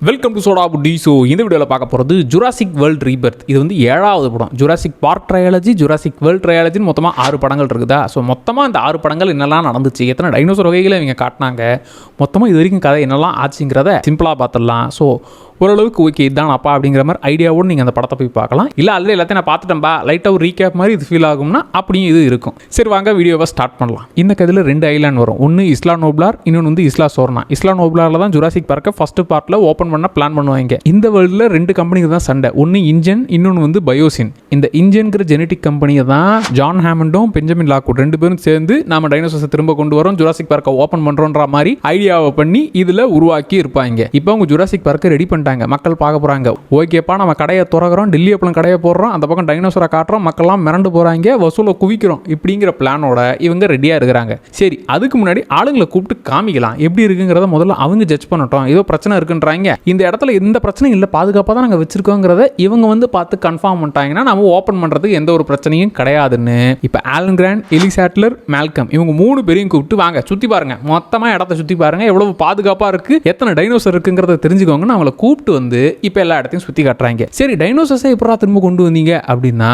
Welcome to soda Buti. So இந்த வீடியோவில் பார்க்க போகிறது ஜுராசிக் வேர்ல்ட் ரீபர்த். இது வந்து 7வது படம். Jurassic Park trilogy, Jurassic World ட்ரையாலஜின்னு மொத்தமாக 6 படங்கள் இருக்குதா. ஸோ மொத்தமாக இந்த 6 படங்கள் என்னெல்லாம் நடந்துச்சு, எத்தனை டைனோசர் வகைகளை இவங்க காட்டினாங்க, மொத்தமாக இது வரைக்கும் கதை என்னெல்லாம் ஆச்சுங்கிறத சிம்பிளாக பார்த்துடலாம். ஸோ ஓரளவுக்கு ஓகே இதுதான் அப்பா அப்படிங்கிற மாதிரி ஐடியாவோடு நீங்கள் அந்த படத்தை போய் பார்க்கலாம். இல்லை அதில் எல்லாத்தையும் நான் பார்த்துட்டேன்பா, லைட்டாக ஒரு ரீகேப் மாதிரி இது ஃபீல் ஆகும்னா அப்படியும் இது இருக்கும். சரி வாங்க வீடியோவை ஸ்டார்ட் பண்ணலாம். இந்த கதையில் 2 ஐலாண்ட் வரும். ஒன்று இஸ்லா நோப்லார், இன்னொன்று வந்து இஸ்லா சோர்னா. இஸ்லா நோப்லாரில் தான் ஜுராசிக் பார்க்க ஃபர்ஸ்ட் பார்ட்டில் ஓப்பன் பண்ண பிளான் பண்ணுவாங்க. இந்த வேர்ல்டில் 2 கம்பெனிக்கு தான் சண்டை. ஒன்று இன்ஜன், இன்னொன்று வந்து பயோசின். இந்த இன்ஜன்கிற ஜெனட்டிக் கம்பெனியை தான் ஜான் ஹேமண்டும் பெஞ்சமின் லாக்வுட் 2 பேரும் சேர்ந்து நாம டைனோசர்ஸை திரும்ப கொண்டு வரோம், ஜுராசிக் பார்க்கை ஓப்பன் பண்ணுறோன்ற மாதிரி ஐடியாவை பண்ணி இதில் உருவாக்கி இருப்பாங்க. இப்போ அவங்க ஜுராசிக் பார்க்கை ரெடி பண்ணிட்டாங்க. மக்கள் பார்க்க போகிறாங்க. ஓகேப்பா நம்ம கடையை திறக்கிறோம், டெல்லி அப்பளம் கடையை போடுறோம், அந்த பக்கம் டைனோசரை காட்டுறோம், மக்கள்லாம் மிரண்டு போகிறாங்க, வசூலை குவிக்கிறோம் இப்படிங்கிற பிளானோட இவங்க ரெடியாக இருக்கிறாங்க. சரி அதுக்கு முன்னாடி ஆளுங்களை கூப்பிட்டு காமிக்கலாம் எப்படி இருக்குங்கிறத முதல்ல அவங்க ஜட்ஜ் பண்ணட்டும். ஏதோ பிரச்சனை இருக்குன்றாங்க, இந்த இடத்துல எந்த பிரச்சனையும் இல்லை, பாதுகாப்பாக தான் நாங்கள் வச்சிருக்கோங்கிறத இவங்க வந்து பார்த்து கன்ஃபார்ம் பண்ணிட்டாங்கன்னா நம்ம ஓப்பன் பண்ணுறதுக்கு எந்த ஒரு பிரச்சனையும் கிடையாதுன்னு இப்போ ஆலன் கிராண்ட், எலி சாட்லர், மேல்கம் இவங்க 3 பேரையும் கூப்பிட்டு வாங்க சுற்றி பாருங்க, மொத்தமாக இடத்த சுற்றி பாருங்க, எவ்வளவு பாதுகாப்பாக இருக்கு, எத்தனை டைனோசர் இருக்குங்கிறத தெரிஞ்சுக்கோங்கன்னு அவங்கள கூப்பிட்டு வந்து இப்போ எல்லா இடத்தையும் சுற்றி காட்டுறாங்க. சரி டைனோசர்ஸை எப்படா திரும்ப கொண்டு வந்தீங்க அப்படின்னா,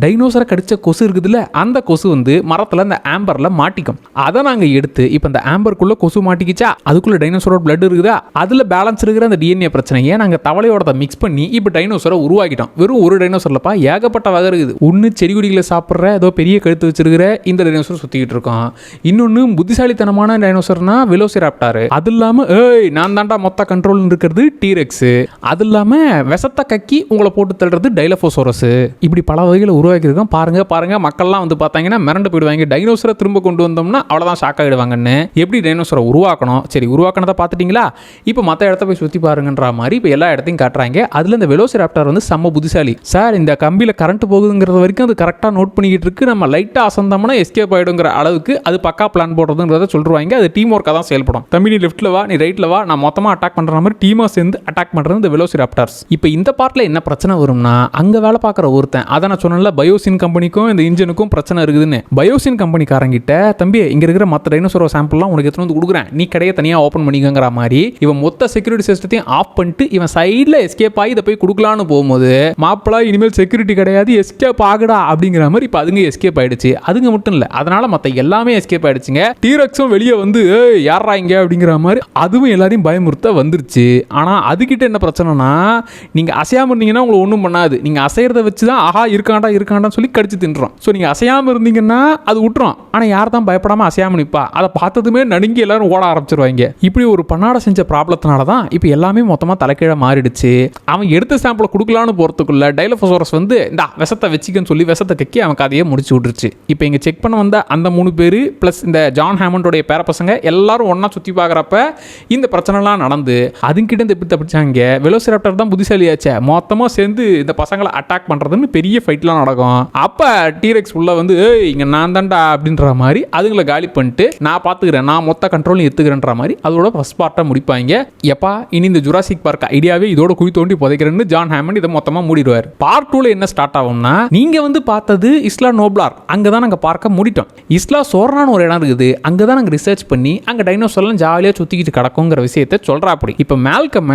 டைனோசரை கடிச்ச கொசு இருக்குதுல்ல, அந்த கொசு வந்து மரத்தில் இந்த ஆம்பரில் மாட்டிக்கும். அதை நாங்கள் எடுத்து இப்போ இந்த ஆம்பருக்குள்ள கொசு மாட்டிக்கிச்சா, அதுக்குள்ள டைனோசரோட பிளட் இருக்குதா, அதில் பேலன்ஸ் இருக்கிற அந்த டிஎன்ஏ பிரச்சனையை நாங்கள் தவளையோட மிக்ஸ் பண்ணி இப்போ டைனோசரை உருவாக்கிட்டோம். வெறும் ஒரு டைனோசர்லப்பா ஏகப்பட்ட வகை இருக்குது. ஒன்று செடி கொடிகளை சாப்பிட்ற ஏதோ பெரிய கழுத்து வச்சிருக்கிற இந்த டைனோசர் சுற்றிக்கிட்டு இருக்கோம். இன்னொன்று புத்திசாலித்தனமான டைனோசர்னா வெலோசிராப்டார். அது இல்லாமல் நான் தாண்டா மொத்த கண்ட்ரோல் இருக்கிறது டீரெக்ஸ். அது இல்லாமல் விஷத்தை கக்கி உங்களை போட்டு தள்ளுறது டைலோஃபோசோரஸ். இப்படி பல வகைகளை உருவாக்கியிருக்கோம். பாருங்க மக்கள்லாம் வந்து பார்த்தாங்கன்னா மிரண்டு போயிடுவாங்க. டைனோசரை திரும்ப கொண்டு வந்தோம்னா அவ்வளோதான் ஷாக் ஆகிடுவாங்கன்னு. எப்படி டைனோசரை உருவாக்கணும், சரி உருவாக்கினதை பார்த்துட்டிங்களா, இப்போ மற்ற இடத்த போய் சுற்றி பாருங்கன்ற மாதிரி இப்போ எல்லா இடத்தையும் காட்டுறாங்க. அதில் இந்த வெலோசிராப்டார் வந்து செம்ம புத்திசாலி. சார் இந்த கம்பியில் கரண்ட் போகுதுங்கிறது வரைக்கும் அது கரெக்டாக நோட் பண்ணிக்கிட்டு இருக்கு, நம்ம லைட்டாக அசந்தோம்னா எஸ்கேப் ஆகிடுங்கிற அளவுக்கு அது பக்கா பிளான் போடுறதுங்கிறத சொல்லுவாங்க. அது டீம் ஒர்க்காக தான் செயல்படும். தம்பி நீ லெஃப்ட்டில் வா, நீ ரைட்டில் வா, நான் மொத்தமாக அட்டாக் பண்ணுற மாதிரி டீமாக சேர்ந்து அட்டாக் பண்ணுறது இந்த வெலோசிராப்டார்ஸ். இப்போ இந்த பார்ட்டில் என்ன பிரச்சனை வரும்னா, அங்கே வேலை பார்க்குற ஒருத்தன், அதை நான் சொன்னல பயோசின் கம்பெனிக்கும் இந்த இன்ஜினுக்கும் பிரச்சனை இருக்குதுன்னு, பயோசின் கம்பெனிக்காரங்கிட்ட தம்பி இங்கே இருக்கிற மற்ற டைனோசரோ சாம்பிள்லாம் உனக்கு எடுத்து வந்து கொடுக்குறேன், நீ கடையை தனியாக ஓப்பன் பண்ணிக்கங்கிற மாதிரி இவன் மொத்த செக்யூரிட்டி சிஸ்டத்தையும் ஆஃப் பண்ணிட்டு இவன் சைடில் எஸ்கேப் ஆகி இதை போய் கொடுக்கலான்னு போகும்போது, மாப்பிளா இனிமேல் செக்யூரிட்டி கிடையாது, எஸ்கேப் ஆகுடா அப்படிங்கிற மாதிரி இப்போ அதுங்க எஸ்கேப் ஆயிடுச்சு. அதுங்க மட்டும் இல்லை, அதனால மற்ற எல்லாமே எஸ்கேப் ஆயிடுச்சுங்க. டீரெக்ஸும் வெளியே வந்து யாரா இங்க அப்படிங்கிற மாதிரி அதுவும் எல்லாரையும் பயமுறுத்த வந்துருச்சு. ஆனால் அதுக்கிட்ட என்ன பிரச்சனைனா, நீங்கள் அசையாமல் இருந்தீங்கன்னா உங்களை ஒன்றும் பண்ணாது, நீங்கள் அசைகிறத வச்சு தான் ஆஹா இருக்காண்டான்னு சொல்லி கடிச்சு தின்றோம். ஸோ நீங்கள் அசையாமல் இருந்தீங்கன்னா அது விட்டுரும். ஆனால் யார் தான் பயப்படாமல் அசையாமல் நிற்பா, அதை பார்த்ததுமே நடுங்கி எல்லாரும் ஓட ஆரம்பிச்சிருவாங்க. இப்படி ஒரு பண்ணாட செஞ்ச ப்ராப்ளத்தினால தான் இப்போ எல்லாமே மொத்தமாக தலைக்கீழ மாறிடுச்சு. அவன் எடுத்த சாம்பிளை கொடுக்கலான்னு போகிறதுக்குள்ள டைலோஃபோசோரஸ் வந்து இந்த விஷத்தை வச்சுக்கன்னு சொல்லி விஷத்தை கக்கி அவன் கதையை முடிச்சு விட்டுருச்சு. இப்போ இங்கே செக் பண்ண வந்த அந்த 3 பேர் ப்ளஸ் இந்த ஜான் ஹேமண்டோடைய பேர பசங்க எல்லாரும் ஒன்றா சுற்றி பார்க்குறப்ப இந்த பிரச்சனைலாம் நடந்து அதுங்கிட்ட இந்த எப்படி தப்பிச்சாங்க. வெலோசிராப்டர் தான் புத்திசாலியாச்சே, மொத்தமாக சேர்ந்து இந்த பசங்களை அட்டாக் பண்ணுறதுன்னு பெரிய ஃபைட்லாம் நடக்கும். அப்போ டீரெக்ஸ் உள்ள வந்து இங்கே நான் தான்டா அப்படின்ற மாதிரி அதுங்களை காலி பண்ணிட்டு நான் பார்த்துக்கிறேன், நான் மொத்த கண்ட்ரோலையும் எடுத்துக்கிறேன்ற மாதிரி அதோட ஃபர்ஸ்ட் பார்ட்டை முடிப்பாங்க. எப்பா இனி இந்த ஜுராசிக் பார்க் ஐடியாவே இதோட குழி தோண்டி புதைக்கிறேன்னு ஜான் ஹேமண்ட் இதை மொத்தமாக மூடிடுவார். பார்ட் 2ல என்ன ஸ்டார்ட் ஆகும்னா, நீங்கள் வந்து பார்த்தது இஸ்லா நோப்லார், அங்கே தான் நாங்கள் பார்க்க முடிட்டோம். இஸ்லா சோர்னான்னு ஒரு இடம் இருக்குது, அங்கே தான் நாங்கள் ரிசர்ச் பண்ணி அங்கே டைனோசர்லாம் ஜாலியாக சுற்றிக்கிட்டு கிடக்குங்கிற விஷயத்தை சொல்கிறா. அப்படி இப்போ மேல்கம்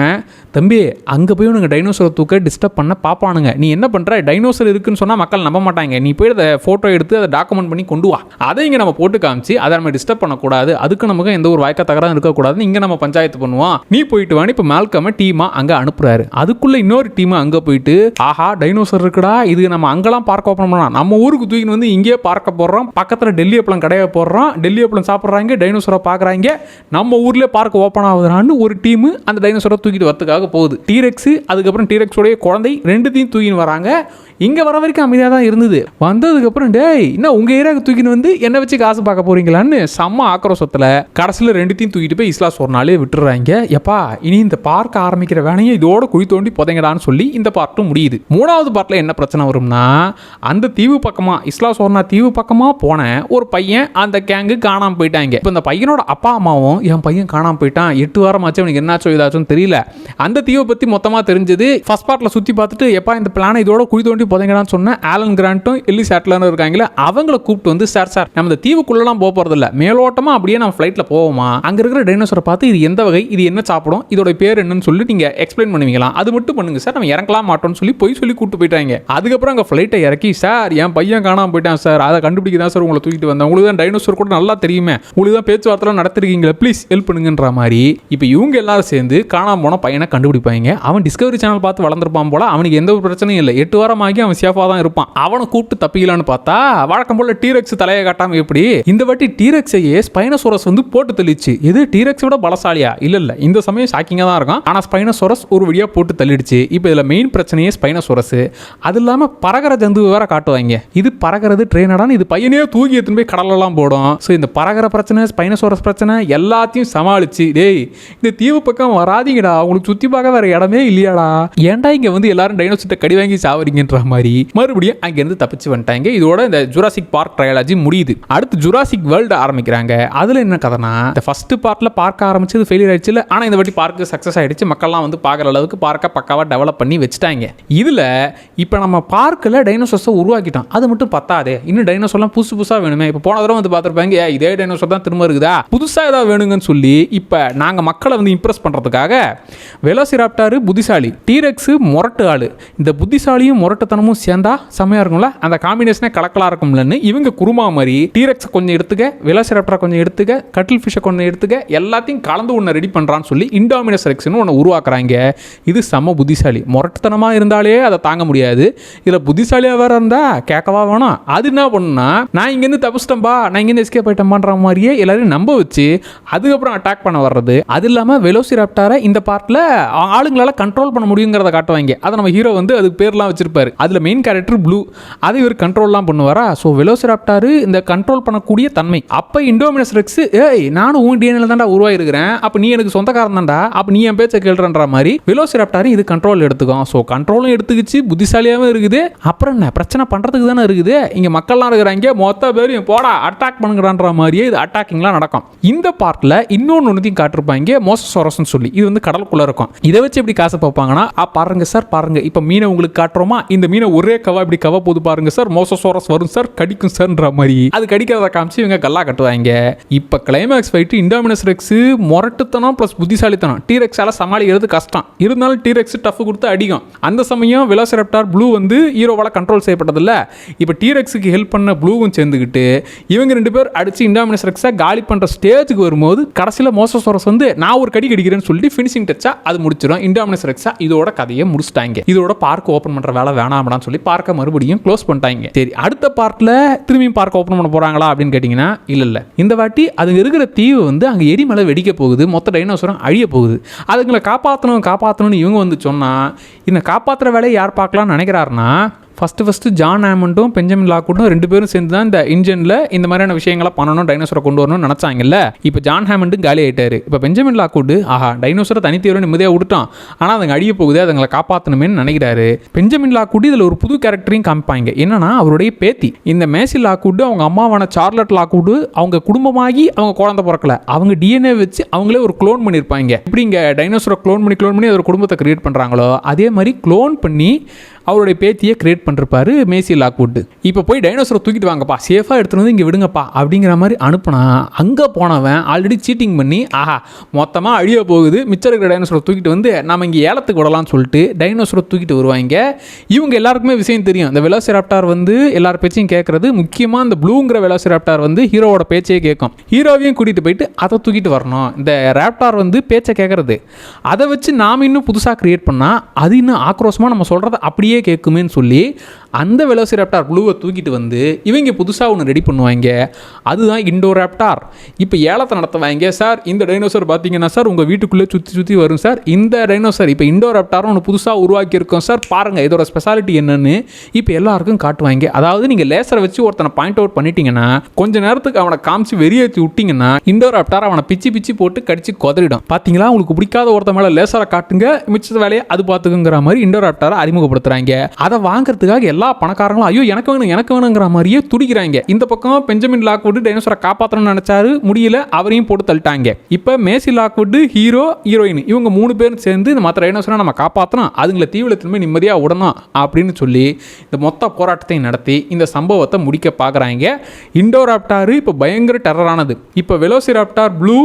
தம்பி அங்கே போய் உனக்கு டைனோசரை தூக்க டிஸ்டர்ப் பண்ண பார்ப்பானுங்க, நீ என்ன பண்ணுற, டைனோசர் இருக்குன்னு சொன்னால் மக்கள் நம்ப மாட்டாங்க, நீ போய் அதை ஃபோட்டோ எடுத்து அதை டாக்குமெண்ட் பண்ணி கொண்டு வா, அதை இங்கே நம்ம போட்டு காமிச்சு அதை நம்ம டிஸ்டர்ப் பண்ணக்கூடாது, அதுக்கு நமக்கு எந்த ஒரு வாய்க்க தகராறு இருக்கக்கூடாது, இங்கே நம்ம பஞ்சாயத்து பண்ணுவோம், நீ போயிட்டு வான்னு இப்போ மேல்கம் டீமாக அங்கே அனுப்புறாரு. அதுக்குள்ளே இன்னொரு டீம் அங்கே போயிட்டு ஆஹா டைனோசர் இருக்குடா, இது நம்ம அங்கெல்லாம் பார்க்க ஓப்பன் பண்ணலாம், நம்ம ஊருக்கு தூக்கின்னு வந்து இங்கேயே பார்க்க போடுறோம், பக்கத்தில் டெல்லி அப்பளம் கடையை போடுறோம், டெல்லி அப்பளம் சாப்பிட்றாங்க, டைனோசரை பார்க்குறாங்க, நம்ம ஊர்லேயே பார்க்க ஓப்பன் ஆகுதுன்னு ஒரு டீமு அந்த டைனோசரை தூக்கிட்டு வரதுக்காக போகுது. டீரெக்ஸ் அதுக்கப்புறம் டீரெக்ஸோடைய குழந்தை 2த்தையும் தூக்கின்னு வராங்க. இங்கே வர வரைக்கும் அமைதியாக தான் இருந்தது. வந்ததுக்கப்புறம் டேய் இன்னும் உங்கள் ஏரியாவுக்கு தூக்கின்னு வந்து என்னை வச்சு காசு பார்க்க போறீங்களான்னு செம்ம ஆக்ரோஷத்தில் கடைசியில் 2த்தையும் தூக்கிட்டு போய் இஸ்லா சோர்னாலே விட்டுறாங்க. எப்பா இனி இந்த பார்க்க ஆரம்பிக்கிற வேலையை இதோட குழி தோண்டி புதைங்கடான்னு சொல்லி இந்த பார்ட்டும் முடியுது. 3வது பார்ட்டில் என்ன பிரச்சனை வரும்னா, அந்த தீவு பக்கமாக இஸ்லா சோர்னா தீவு பக்கமாக போன ஒரு பையன் அந்த கேங்கு காணாமல் போயிட்டாங்க. இப்போ இந்த பையனோட அப்பா அம்மாவும் என் பையன் காணாமல் போயிட்டான், 8 வாரமாச்சு, அவனுக்கு என்னாச்சோ இதாச்சும் தெரியல, அந்த தீவை பற்றி மொத்தமாக தெரிஞ்சது. ஃபர்ஸ்ட் பார்ட்டில் சுற்றி பார்த்துட்டு எப்பா இந்த பிளானை இதோட குழி தோண்டி புதைங்கடான்னு சொன்ன ஆலன் கிராண்டும் எல்லி சாட்லரும் இருக்காங்களே, அவங்கள கூப்பிட்டு வந்து சார் நம்ம இந்த தீவுக்குள்ளலாம் போறது இல்ல, மேலோட்டமா அப்படியே நம்ம ஃப்ளைட்ல போவோமா, அங்க இருக்கிற டைனோசரை பார்த்து இது எந்த வகை, இது என்ன சாப்பிடும், இதோட பேர் என்னன்னு சொல்லி நீங்க எக்ஸ்பிளைன் பண்ணுவீங்களா, அது மட்டும் பண்ணுங்க சார், நம்ம இறங்கலாம் மாட்டோம்னு சொல்லி சொல்லி கூப்பிட்டு போயிட்டாங்க. அதுக்கப்புறம் அங்க ஃப்ளைட்டை இறக்கி சார் என் பையன் காணாம போயிட்டான் சார், அதை கண்டுபிடிக்க தான் சார் உங்களை தூக்கிட்டு வந்தேன், உங்களுக்கு தான் டைனோசர் கூட நல்லா தெரியுமே, உங்களுக்கு தான் பேச்சுவார்த்தை நடத்திருக்கீங்களா, ப்ளீஸ் ஹெல்ப் பண்ணுங்கன்ற மாதிரி. இப்போ இவங்க எல்லாரும் சேர்ந்து காணாம போன பையனை கண்டுபிடிப்பாங்க. அவன் டிஸ்கவரி சேனல் பார்த்து வளர்ந்துருப்பான் போல, அவனுக்கு எந்த ஒரு பிரச்சனையும் இல்லை, 8 வாரம் ஆகி அவன் சேஃபா தான் இருப்பான். அவனை கூப்பிட்டு தப்பிக்கலான்னு பார்த்தா வழக்கம் போல டீரெக்ஸ் தலையை காட்டாம எப்படி, இந்த வாட்டி டீரெக்ஸையே ஸ்பைனோசோரஸ் வந்து போட்டு தள்ளிச்சு. இது டீரெக்ஸ் விட பலசாலியா இல்ல இந்த சமயம் ஷாக்கிங்கா தான் இருக்கும். ஆனா ஸ்பைனோசோரஸ் ஒரு வழியா போட்டு தள்ளிடுச்சு. இப்போ இதுல மெயின் பிரச்சனையே ஸ்பைனோசோரஸ். அது இல்லாம பறக்கிற ஜந்து வேற காட்டுவாங்க. இது பறக்கிறது ட்ரெயினடான்னு இது பையனே தூக்கி எடுத்துன்னு போய் கடலெல்லாம் போடும். ஸோ இந்த பறக்கிற பிரச்சனை, ஸ்பைனோசோரஸ் பிரச்சனை எல்லாத்தையும் சமாளிச்சு, டேய் இந்த தீவு பக்கம் வராதிங்கடா, உங்களுக்கு சுத்தி பார்க்க வேற இடமே இல்லையாடா, ஏன்டா இங்க வந்து எல்லாரும் டைனோசர்ட்ட கடி வாங்கி சாவறீங்கன்ற மாதிரி மறுபடியும் அங்கிருந்து தப்பிச்சு வந்துட்டாங்க. இதோட இந்த ஜுராசிக் பார்க் ட்ரையாலஜி முடியுது. அடுத்து ஜுராசிக் வேர்ல்டு ஆரம்பிக்கிறாங்க. அதுல என்ன கதைனா, இந்த ஃபர்ஸ்ட் பார்ட்ல பார்க்க ஆரம்பிச்சது ஃபெயிலியர் ஆயிடுச்சு. ஆனா இந்த வாட்டி பார்க்கு சக்சஸ் ஆயிடுச்சு. மக்கள்லாம் வந்து பார்க்குற அளவுக்கு பார்க்க பக்காவா டெவலப் பண்ணி வச்சுட்டாங்க. இதுல இப்போ நம்ம பார்க்கில் டைனோசர்ஸை உருவாக்கிட்டோம், அது மட்டும் பத்தாதே, இன்னும் டைனோசர்லாம் புதுசாக வேணுமே. இப்போ போன தடவை வந்து பார்த்துருப்பாங்க, இதே டைனோசர் தான் திரும்ப இருக்குதா, புதுசாக ஏதாவது வேணுங்கன்னு சொல்லி இப்போ நாங்கள் மக்களை வந்து இம்ப்ரெஸ் பண்ணுறதுக்காக வெலோசிராப்டார் புத்திசாலி, டீரெக்ஸ் முரட்டு ஆளு, இந்த புத்திசாலியும் முரட்டுத்தனமும் சேர்ந்தா செம்மையா இருக்கும்ல, அந்த காம்பினேஷனே கலக்கலா இருக்கும்லன்னு இவங்க குருமா மாதிரி டீரெக்ஸ் கொஞ்சம் எடுத்துக்க, வெலோசிராப்டரை கொஞ்சம் எடுத்துக்க, கட்டில் ஃபிஷ்ஷை கொஞ்சம் எடுத்துக்க, எல்லாத்தையும் கலந்து ஒன்று ரெடி பண்ணுறான்னு சொல்லி இண்டோமினஸ் ரெக்ஸ்னு ஒன்று உருவாக்குறாங்க. இது செம்ம புத்திசாலி. முரட்டுத்தனமாக இருந்தாலே அதை தாங்க முடியாது, இதில் புத்திசாலியாக வேற இருந்தா கேட்கவா வேணும். அது என்ன பண்ணுன்னா, நான் இங்கேருந்து தப்பிச்சிட்டேன்பா, நான் இங்கேருந்து எஸ்கேப் ஆயிட்டேன்பான்ற மாதிரியே எல்லாரையும் நம்ப வச்சு அதுக்கப்புறம் அட்டாக் பண்ண வர்றது. அது இல்லாமல் வெலோசிராப்டாரை இந்த பார்ட்டில் ஆளுங்களால கண்ட்ரோல் பண்ண முடியுங்கிறத காட்டுவாங்க. அதை நம்ம ஹீரோ வந்து அதுக்கு பேர்லாம் வச்சிருப்பாரு. அதில் மெயின் கேரக்டர் ப்ளூ, அதை இவர் கண்ட்ரோல்லாம் பண்ணுவாரா. ஸோ வெலோசிராப்டார் இந்த கண்ட்ரோல் பண்ணக்கூடிய தன்மை. அப்போ இண்டோமினஸ் ரெக்ஸ், ஏய் நானும் உன் டிஎன்ஏல தான்டா உருவாயிருக்கிறேன், அப்போ நீ எனக்கு சொந்தக்காரன் தான்டா, அப்போ நீ என் பேச்சை கேள்றன்ற மாதிரி வெலோசிராப்டார் இது கண்ட்ரோல் எடுத்துக்கும். ஸோ கண்ட்ரோலும் எடுத்துக்கிச்சு, புத்திசாலியாகவும் இருக்குது. அப்புறம் என்ன பிரச்சனை பண்ணுறதுக்கு தானே இருக்குது, இங்கே மக்கள்லாம் இருக்கிறாங்க, மொத்த பேரையும் போடா அட்டாக் பண்ணுங்கன்ற மாதிரியே இது அட்டாக்கிங்லாம் நடக்கும். இந்த பார்ட்டில் இன்னொன்று காட்டிருப்பாங்க, மோசசோரஸ்ன்னு சொல்லி. இது வந்து கடலுக்குள்ளே இருக்கும். இதை வச்சு எப்படி காசை பார்ப்பாங்கன்னா, பாருங்க சார் பாருங்க, இப்போ மீனை உங்களுக்கு காட்டுறோமா, இந்த மீனை ஒரே கவா இப்படி கவா போது பாருங்க சார், மோசசோரஸ் வரும் சார், கடிக்கும் சார்ன்ற மாதிரி அது கடிக்கிறத காமிச்சு இவங்க கல்லா கட்டுவாங்க. இப்போ கிளைமேக்ஸ் ஃபைட்டு இண்டோமினஸ் ரெக்ஸ் முரட்டுத்தனம் ப்ளஸ் புத்திசாலித்தனம் டீரெக்ஸால சமாளிக்கிறது கஷ்டம். இருந்தாலும் டீரெக்ஸ் டஃப் கொடுத்து அடிக்கும். அந்த சமயம் வெலோசிராப்டார் ப்ளூ வந்து ஹீரோவால் கண்ட்ரோல் செய்யப்பட்டதில்ல. இப்போ டீரெக்ஸுக்கு ஹெல்ப் பண்ண ப்ளூவும் சேர்ந்துக்கிட்டு இவங்க 2 பேர் அடிச்சு இண்டோமினஸ் ரெக்ஸை காலி பண்ணுற ஸ்டேஜுக்கு வரும்போது கடைசியில் மோசசோரஸ் வந்து நான் ஒரு கடி கடிக்கிறேன்னு சொல்லிட்டு ஃபினிஷிங் டச்சா அது முடிச்சிடும். இண்டோமினஸ் ரெக்ஸா இதோட கதையை முடிச்சிட்டாங்க. இதோட பார்க் ஓப்பன் பண்ணுற வேலை வேணாம்டான்னு சொல்லி பார்க்க மறுபடியும் க்ளோஸ் பண்ணிட்டாங்க. சரி, அடுத்த பார்ட்டில் திரும்பியும் பார்க் ஓப்பன் பண்ண போகிறாங்களா அப்படின்னு கேட்டிங்கன்னா இல்லை. இந்த வாட்டி அதுங்க இருக்கிற தீவு வந்து அங்கே எரிமலை வெடிக்க போகுது, மொத்த டைனோசரும் அழிய போகுது. அதுங்களை காப்பாற்றணும்னு இவங்க வந்து சொன்னால் இந்த காப்பாற்றுற வேலையை யார் பார்க்கலாம்னு நினைக்கிறாருன்னா, ஃபஸ்ட்டு ஜான் ஹேமண்டும் பெஞ்சமின் லாக்வுட்டும் 2 பேரும் சேர்ந்து தான் இந்த இன்ஜினில் இந்த மாதிரியான விஷயங்களை பண்ணணும், டைனோசரை கொண்டு வரணும்னு நினச்சாங்கல்ல. இப்போ ஜான் ஹேமண்டும் காலி ஆகிட்டாரு. இப்போ பெஞ்சமின் லாக்வுட் டைனோசரை தனித்தீவிரம் நிம்மதியாக விட்டுட்டான், ஆனால் அதுங்க அழிய போகுது, அதுங்களை காப்பாற்றணுமேனு நினைக்கிறாரு. பெஞ்சமின் லாக்வுட் இதில் ஒரு புது கேரக்டரையும் காமிப்பாங்க. என்னன்னா, அவருடைய பேத்தி இந்த மேசி லாக்வுட் அவங்க அம்மாவான சார்லட் லாக்வுட் அவங்க குடும்பமாகி அவங்க குழந்தை பிறக்கல, அவங்க டிஎன்ஏ வச்சு அவங்களே ஒரு க்ளோன் பண்ணியிருப்பாங்க. இப்படி இங்கே டைனோசரை க்ளோன் பண்ணி ஒரு குடும்பத்தை கிரியேட் பண்ணுறாங்களோ அதே மாதிரி க்ளோன் பண்ணி அவருடைய பேத்தியை கிரியேட் பண்ணிருப்பாரு மேசி லாக்வுட். இப்போ போய் டைனோசரை தூக்கிட்டு வாங்கப்பா, சேஃபாக எடுத்துகிட்டு வந்து இங்கே விடுங்கப்பா அப்படிங்கிற மாதிரி அனுப்புனா, அங்கே போனவன் ஆல்ரெடி சீட்டிங் பண்ணி மொத்தமாக அழிய போகுது, மிச்சம் இருக்கிற டைனோசரை தூக்கிட்டு வந்து நம்ம இங்கே ஏலத்துக்கு விடலாம்னு சொல்லிட்டு டைனோசரை தூக்கிட்டு வருவாங்க. இவங்க எல்லாருக்குமே விஷயம் தெரியும், இந்த வெலோசிராப்டார் வந்து எல்லார் பேச்சையும் கேட்கறது, முக்கியமாக இந்த ப்ளூங்கிற வெலோசிராப்டார் வந்து ஹீரோவோட பேச்சையே கேட்கும். ஹீரோவையும் கூட்டிகிட்டு போயிட்டு அதை தூக்கிட்டு வரணும். இந்த ராப்டார் வந்து பேச்சை கேட்கறது, அதை வச்சு நாம் இன்னும் புதுசாக கிரியேட் பண்ணால் அது இன்னும் ஆக்ரோஷமாக நம்ம சொல்கிறத அப்படியே கேட்குமேன்னு சொல்லி அந்த வெலோசிராப்டார் ப்ளூவை தூக்கிட்டு வந்து இவங்க புதுசாக ஒன்று ரெடி பண்ணுவாங்க. அதுதான் இண்டோராப்டார். இப்போ ஏலத்தை நடத்துவாங்க. சார் இந்த டைனோசர் பார்த்தீங்கன்னா சார் உங்கள் வீட்டுக்குள்ளே சுற்றி வரும் சார், இந்த டைனோசர் இப்போ இண்டோராப்டாரும் ஒன்று புதுசாக உருவாக்கியிருக்கோம் சார், பாருங்கள் இதோட ஸ்பெஷாலிட்டி என்னன்னு இப்போ எல்லாருக்கும் காட்டுவாங்க. அதாவது நீங்கள் லேசரை வச்சு ஒருத்தனை பாயிண்ட் அவுட் பண்ணிட்டீங்கன்னா கொஞ்ச நேரத்துக்கு அவனை காமிச்சு வெறியேற்றி விட்டிங்கன்னா இண்டோராப்டார் அவனை பிச்சு போட்டு கடிச்சு கொதறிடும். பார்த்தீங்களா, உங்களுக்கு பிடிக்காத ஒருத்த மேலே லேசரை காட்டுங்க, மிச்ச வேலையை அது பார்த்துக்குங்கிற மாதிரி இண்டோராப்டாரை அறிமுகப்படுத்துகிறாங்க. அதை வாங்குறதுக்காக எல்லா பணக்காரங்களும் ஐயோ எனக்கு வேணுங்கிற மாதிரியே துடிக்கிறாங்க. இந்த பக்கம் பெஞ்சமின் லாக்வுட் டைனோசரை காப்பாற்றணும்னு நினைச்சாரு, முடியல, அவரையும் போட்டு தள்ளிட்டாங்க. இப்போ மேசி லாக்வுட், ஹீரோ, ஹீரோயின் இவங்க 3 பேரும் சேர்ந்து இந்த மற்ற டைனோசரை நம்ம காப்பாற்றணும், அதுங்களை தீவில் திரும்ப நிம்மதியாக விடணும் அப்படின்னு சொல்லி இந்த மொத்த போராட்டத்தை நடத்தி இந்த சம்பவத்தை முடிக்க பார்க்குறாங்க. இண்டோராப்டார் இப்போ பயங்கர டெரரானது. இப்போ வெலோசிராப்டார் ப்ளூ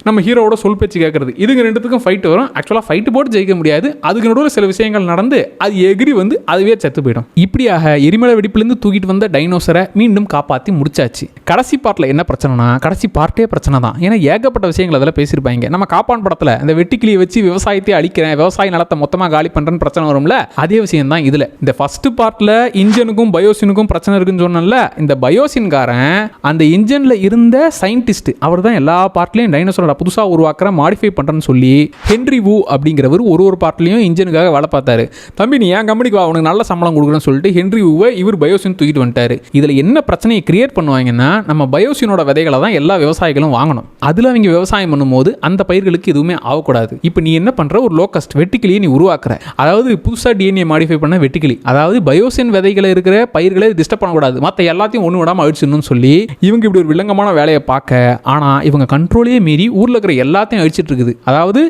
நம்ம ஹீரோவோட சொல் பேச்சு கேட்கறது, இதுங்க ரெண்டுத்துக்கும் ஃபைட் வரும். ஆக்சுவலாக ஃபைட்டு போட்டு ஜெயிக்க முடியாது, அதுக்கு நடுவில் சில விஷயங்கள் நடந்து அது எகிரி வந்து அதுவே செத்து போயிடும். இப்படியாக எரிமலை வெடிப்புலேருந்து தூக்கிட்டு வந்த டைனோசரை மீண்டும் காப்பாற்றி முடிச்சாச்சு. கடைசி பார்ட்டில் என்ன பிரச்சனைனா, கடைசி பார்ட்டே பிரச்சனை தான். ஏன்னா ஏகப்பட்ட விஷயங்கள் அதில் பேசியிருப்பாங்க. நம்ம காப்பான் படத்தில் இந்த வெட்டிக்கிளியை வச்சு விவசாயத்தை அழிக்கிறேன், விவசாய நிலத்தை மொத்தமாக காலி பண்ணுறேன்னு பிரச்சனை வரும்ல, அதே விஷயம் தான் இதில். இந்த ஃபர்ஸ்ட் பார்ட்டில் இன்ஜினுக்கும் பயோசினுக்கும் பிரச்சனை இருக்குன்னு சொன்னல, இந்த பயோசின்காரன் அந்த இன்ஜினில் இருந்த சயின்டிஸ்ட் அவர் தான் எல்லா பார்ட்லையும் டைனோசரோட புதுசாக உருவாக்குற மாடிஃபை பண்ணுறேன்னு சொல்லி ஹென்ரி வு அப்படிங்கிறவர் ஒரு பார்ட்லையும் இன்ஜினுக்காக வேலை பார்த்தாரு. தம்பி நீ ஏன் கம்பெனிக்கு அவனுக்கு நல்ல சம்பளம் கொடுக்குறேன்னு சொல்லிட்டு ஹென்ரி வுவை இவர் பயோசின் தூக்கிட்டு வந்துட்டாரு. இதில் என்ன பிரச்சனையை கிரியேட் பண்ணுவாங்கன்னா, நம்ம பயோசினோட விதைகளை தான் எல்லா விவசாயிகளும் வாங்கணும். அதில் அவங்க விவசாயம் பண்ணும்போது அந்த பயிர்களுக்கு எதுவுமே ஆகக்கூடாது. இப்போ நீ என்ன பண்ணுற, ஒரு லோகஸ்ட் வெட்டிக்கிளியை நீ உருவாக்குற, அதாவது புதுசாக டிஎன்ஏ மாடிஃபை பண்ண வெட்டிக்கிளி, அதாவது பயோசின் விதைகளை இருக்கிற பயிர்களை டிஸ்டர்ப் பண்ணக்கூடாது, மற்ற எல்லாத்தையும் ஒன்று விடாமல் அழிச்சிடணும்னு சொல்லி இவங்க இப்படி ஒரு வில்லங்கமான வேலையை பார்க்க, ஆனால் இவங்க கண்ட்ரோலே மீறி ஊரில் இருக்கிற எல்லாத்தையும் அழிச்சிட்டு இருக்குது. அதாவது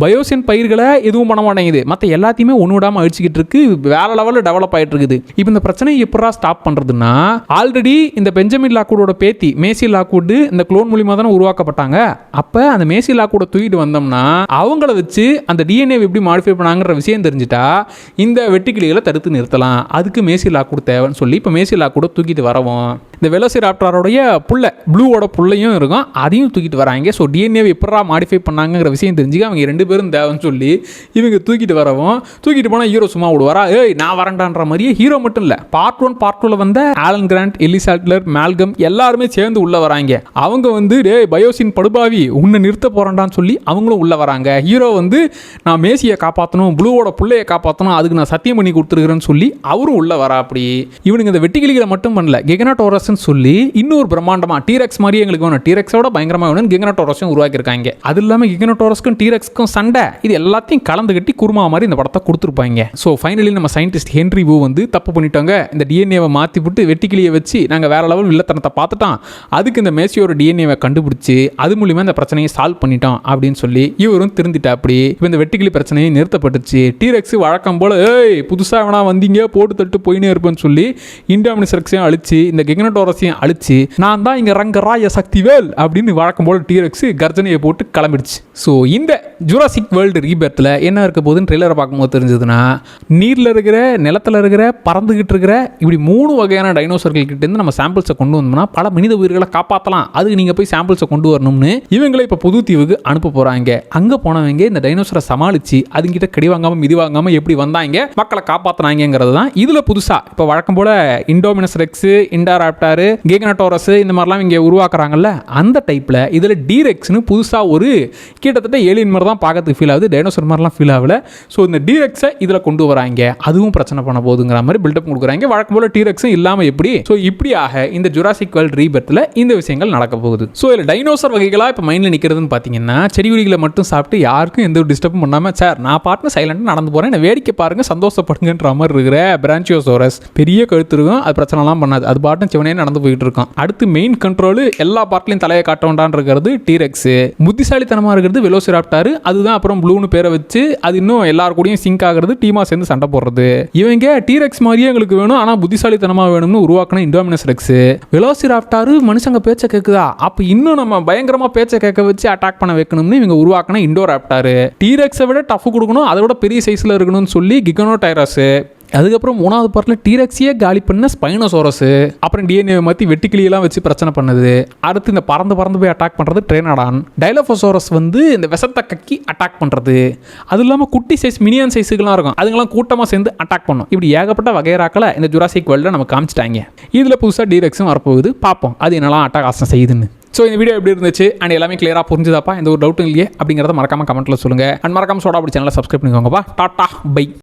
பயோசின் பயிர்களை எதுவும் பண்ண மாட்டேங்குது, மற்ற எல்லாத்தையுமே ஒன்று விடாமல் அழிச்சிக்கிட்டு இருக்கு, வேற லெவலில் டெவலப் ஆகிட்டு இருக்குது. இப்போ இந்த பிரச்சனையை எப்படா ஸ்டாப் பண்ணுறதுன்னா, ஆல்ரெடி இந்த பெஞ்சமின் லாக்வுடோட பேத்தி மேசி லாக்வுட் இந்த குளோன் மூலியமாக தானே உருவாக்கப்பட்டாங்க. அப்போ அந்த மேசி லாக்வுட தூக்கிட்டு வந்தோம்னா அவங்கள வச்சு அந்த டிஎன்ஏ எப்படி மாடிஃபை பண்ணாங்கிற விஷயம் தெரிஞ்சுட்டா இந்த வெட்டுக்கிளிகளை தடுத்து நிறுத்தலாம். அதுக்கு மேசி லாக்வுட் தேவைன்னு சொல்லி இப்போ மேசி லாக்வுட தூக்கிட்டு வரவும் இந்த வெலோசிராப்டாரோடைய புள்ள ப்ளூவோட புள்ளையும் இருக்கும், அதையும் தூக்கிட்டு வராங்க. ஸோ டிஎன்ஏ எப்படா மாடிஃபை பண்ணாங்கிற விஷயம் தெரிஞ்சுக்க அவங்க 2 பேரும் தேவைன்னு சொல்லி இவங்க தூக்கிட்டு வரவும், தூக்கிட்டு போனால் ஹீரோ சும்மா விடுவாரா, ஏய் நான் வரண்டான்ற மாதிரியே ஹீரோ மட்டும் இல்லை, பார்ட் 1 பார்ட் 2ல வந்த ஆலன் கிராண்ட், எல்லி சாட்லர், மேல்கம் எல்லாருமே சேர்ந்து உள்ள வராங்க. அவங்க வந்து டேய் பயோசின் படுபாவி உன்னை நிறுத்த போறேன்டான்னு சொல்லி அவங்களும் உள்ள வராங்க. ஹீரோ வந்து நான் மேசியை காப்பாற்றணும், ப்ளூவோட புள்ளையை காப்பாற்றணும், அதுக்கு நான் சத்தியம் பண்ணி கொடுத்துருக்கிறேன்னு சொல்லி அவரும் உள்ள வரா. அப்படி இவனுங்க இந்த வெட்டிக்கிளிகளை மட்டும் பண்ணல, கிகனடோரஸ் சொல்லி இன்னொரு பிரம்மாண்டமா டீரெக்ஸ் மாதிரி எங்களுக்கு வேணும், டீரெக்ஸோட பயங்கரமா வேணும், கிகனடோரஸையும் உருவாக்கியிருக்காங்க. அது இல்லாமல் கிகனடோரஸ்க்கும் டீரெக்ஸ்க்கும் சண்டை, இது எல்லாத்தையும் கலந்து கட்டி குருமா மாதிரி இந்த படத்தை கொடுத்துருப்பாங்க. ஸோ ஃபைனலி நம்ம சயின்டிஸ்ட் ஹென்ரி வு வந்து தப்பு பண்ணிட்டாங்க, இந்த டிஎன்ஏவை மாற்றி விட்டு வெட்டிக்கிளியை வச்சு நாங்கள் வேற லெவல் வில்லத்தனத்தை பார்த்துட்டோம், அதுக்கு இந்த மேசியோட டிஎன்ஏவை கண்டுபிடிச்சி அது மூலியமாக இந்த பிரச்சனையை சால்வ் பண்ணிட்டோம் அப்படின்னு சொல்லி இவரும் திருந்திட்டா. அப்படி இப்போ இந்த வெட்டிக்கிளி பிரச்சனையை நிறுத்தப்பட்டுச்சு. டீரெக்ஸ் வழக்கம் போல ஏய் புதுசாக வேணா வந்தீங்க போட்டு தட்டு போயினே இருப்பேன்னு சொல்லி இண்டோமினிசரக்ஸையும் அழிச்சு இந்த கிகனடோரஸையும் அழிச்சு நான் தான் இங்கே ரங்கராய சக்திவேல் அப்படின்னு வழக்கம் போல டீரெக்ஸ் கர்ஜனையை போட்டு கிளம்பிடுச்சு. ஸோ இந்த ஜுராசிக் வேர்ல்டு ரீபர்த்தில் என்ன இருக்க போகுதுன்னு ட்ரெய்லரை பார்க்கும்போது தெரிஞ்சதுன்னா, நீரில் இருக்கிற, நிலத்தில் இருக்கிற, பறந்துகிட்டு இருக்கிற இப்படி 3 வகையான டைனோசர்கள் கிட்டேருந்து நம்ம சாம்பிள்ஸை கொண்டு வந்தோம்னா பல மனித உயிர்களை காப்பாற்றலாம். அதுக்கு நீங்கள் போய் சாம்பிள்ஸை கொண்டு வரணும்னு இவங்களை இப்போ புது தீவுக்கு அனுப்ப போகிறாங்க. அங்கே போனவங்க இந்த டைனோசரை சமாளித்து அதுங்கிட்ட கடி வாங்காமல் மிதி வாங்காமல் எப்படி வந்தாங்க, மக்களை காப்பாற்றினாங்கிறது தான் இதில் புதுசாக. இப்போ வழக்கம் போல் இண்டோமினஸ் ரெக்ஸ், இண்டோராப்டார், கிகனடோரஸ் இந்த மாதிரிலாம் இங்கே உருவாக்குறாங்கல்ல, அந்த டைப்பில் இதில் டீரெக்ஸ்னு புதுசாக ஒரு கிட்டத்தட்ட ஏலியன் மாதிரி தான் பார்க்கறதுக்கு ஃபீல் ஆகுது, டைனோசர் மாதிரிலாம் ஃபீல் ஆகல. ஸோ இந்த டீரெக்ஸை இதில் கொண்டு வராங்க, அதுவும் பிரச்சனை பண்ண போகுதுங்கிற மாதிரி பில்டப் கொடுக்குறாங்க. வழக்கம் போல் டீரெக்ஸும் இல்லாமல் எப்படி. ஸோ இப்படியாக இந்த ஜுராசிக் வேர்ல்ட் ரீபர்த்தில் இந்த விஷயங்கள் நடக்க போகுது. ஸோ இதில் டைனோசர் வகைகளாக இப்போ மைண்டில் நிற்கிறதுன்னு பார்த்தீங்கன்னா, செடி கொடிகளை மட்டும் சாப்பிட்டு யாருக்கும் எந்த ஒரு டிஸ்டர்பும் பண்ணாமல் சார் நான் பாட்டுன்னு சைலண்டாக நடந்து போகிறேன், என்ன வேடிக்கை பாருங்கள் சந்தோஷப்படுங்கன்ற மாதிரி இருக்கிற பிரான்சியோசோரஸ், பெரிய கழுத்து இருக்கும், அது பிரச்சனைலாம் பண்ணாது, அது பாட்டும் சிவனே நடந்து போயிட்டு இருக்கும். அடுத்து மெயின் கண்ட்ரோல் எல்லா பார்ட்லையும் தலையை காட்ட வேண்டான் இருக்கிறது டீரெக்ஸ், புத்திசாலித்தனமாக இருக்கிறது வெலோசிராப்டார், அதுதான் அப்புறம் ப்ளூன்னு பேரை வச்சு அது இன்னும் எல்லாரும் கூடயும் சிங்க் ஆகிறது, டீமாக சேர்ந்து சண்டை போடுறது. இவங்க டீரெக்ஸ் மாதிரியே எங்களுக்கு வேணும் ஆனால் புத்திசாலித்தனமாக வேணும்னு உருவாக்கின இண்டோமினஸ் ரெக்ஸ். வெலோசிராப்டார் மனுஷங்க பேச்சை கேட்குதா, அப்போ இன்னும் நம்ம பயங்கரமாக பேச்சை கேட்க வச்சு அட்டாக் பண்ண வைக்கணும்னு இவங்க உருவாக்கின இண்டோராப்டார். டீரெக்ஸை விட டஃப் கொடுக்கணும், அதை விட பெரிய சைஸில் இருக்கணும்னு சொல்லி கிகனோடைரஸ். அதுக்கப்புறம் 3வது பார்ட்டில் டீரெக்ஸியே காலி பண்ண ஸ்பைனோசோரஸ், அப்புறம் டிஎன்ஏ மாற்றி வெட்டிக்கிளியெல்லாம் வச்சு பிரச்சனை பண்ணுது. அடுத்து இந்த பறந்து போய் அட்டாக் பண்ணுறது ட்ரெய்னாடான். டைலோஃபோசோரஸ் வந்து இந்த விஷத்தை கக்கி அட்டாக் பண்ணுறது. அது இல்லாமல் குட்டி சைஸ் மினியன் சைஸுக்கெல்லாம் இருக்கும், அதுங்கெல்லாம் கூட்டமாக சேர்ந்து அட்டாக் பண்ணும். இப்படி ஏகப்பட்ட வகைராக்களை இந்த ஜுராசிக் வேர்ல்டில் நம்ம காமிச்சிட்டாங்க. இதில் புதுசாக டீரெக்ஸும் வரப்போகுது, பார்ப்போம் அது என்னெல்லாம் அட்டாகாசம் செய்யுதுன்னு. ஸோ இந்த வீடியோ எப்படி இருந்துச்சு அண்ட் எல்லாமே கிளியராக புரிஞ்சுதாப்பா, எந்த ஒரு டவுட்டும் இல்லையே அப்படிங்கிறத மறக்காமல் கமெண்ட்டில் சொல்லுங்கள். அண்ட் மறக்காமல் சோடா அப்படி சேனலை சப்ஸ்கிரைப் பண்ணிக்கோங்கப்பா. Tata bye.